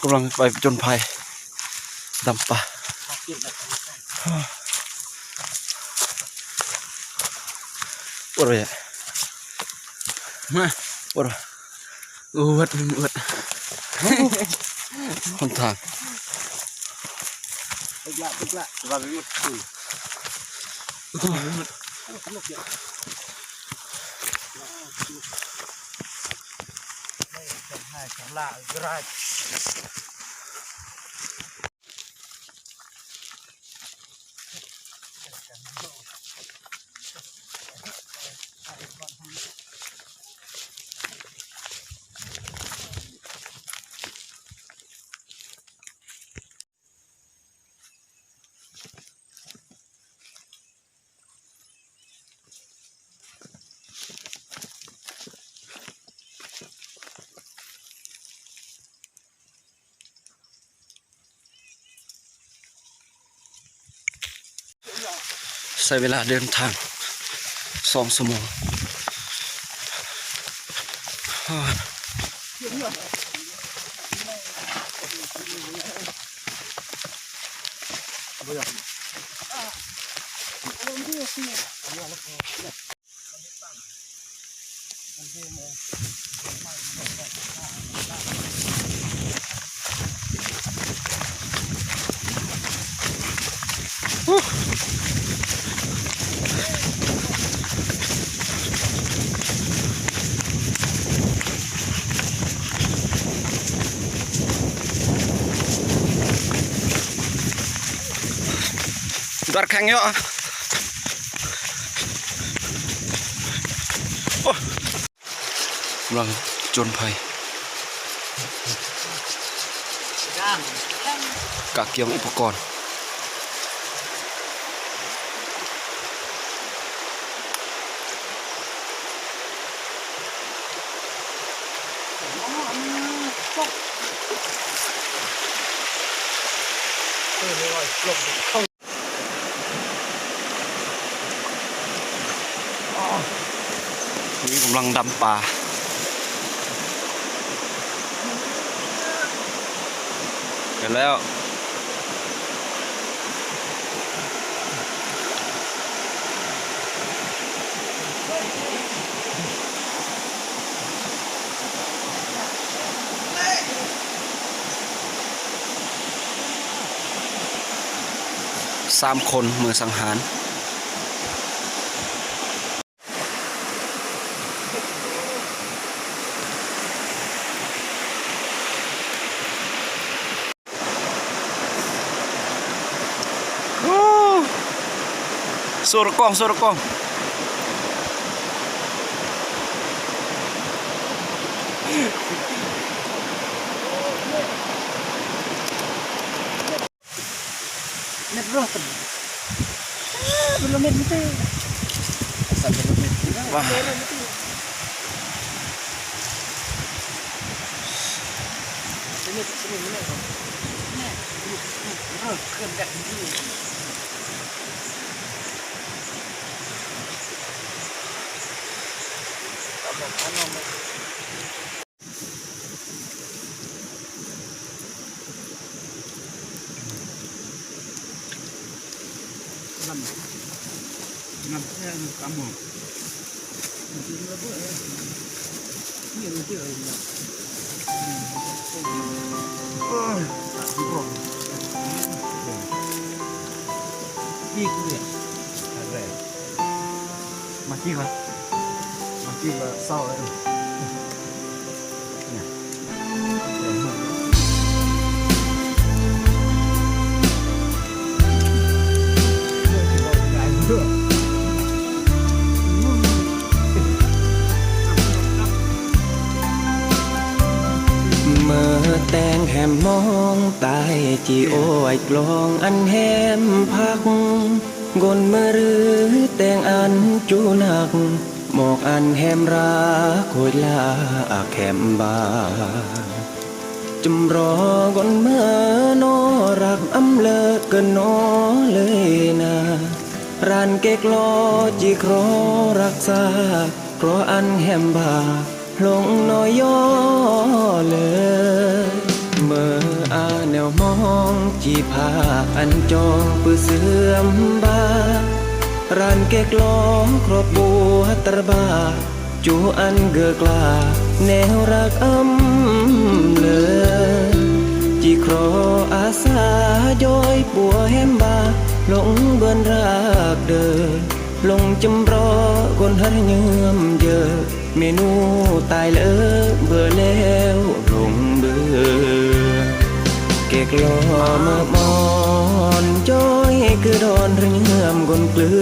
กำลังไปจนภัยดำป่าปวดเลยมาปวดอวดคนทางตึกละว่าไปหมดใช้เวลาเดินทาง2 ชั่วโมงดัดแข็งเยอะกำลังจนภัยกะเกียงอุปกรณ์นี่กำลังดำป่าเห็นแล้ว3 คนมือสังหารสุรกองNet roh belum net itu. Sampai net. Wah. Ini. Oh, keren ini. Namanya kamu. Nanti berapa ya? Ini nanti ada. Oh, tak cukup. Itu ya. Ada. Mati lah. Mati lah, salah. Teng hẻm mong tai chỉ ôi lon ăn hẻmพัก gôn mơ rứ teng ăn chú nặc một ăn hẻm ra khôi la hẻm bà chùm rò gôn mơ nó rạc ấm lơ cơn nó lời na ran kek lo chỉ khó rạc xa khó ăn hẻm bà ลงน้อยย่อเลยเมื่ออาแนวมองจีพาอันจองปือเสื่อมบารันเกกล้อครบบัวตรบาจูอันเกือกลาแนวรักเลยจีครออาสาย้อยปัวแฮมบาลงเบินรักเดินลงจำรอคนหันเยื่อมเยอะเมนูตายเลอเบื่อแล้วลงเบื่อเกกล้อเมื่อมอนจ้อยคือดอนเรื่อมกลนกลือ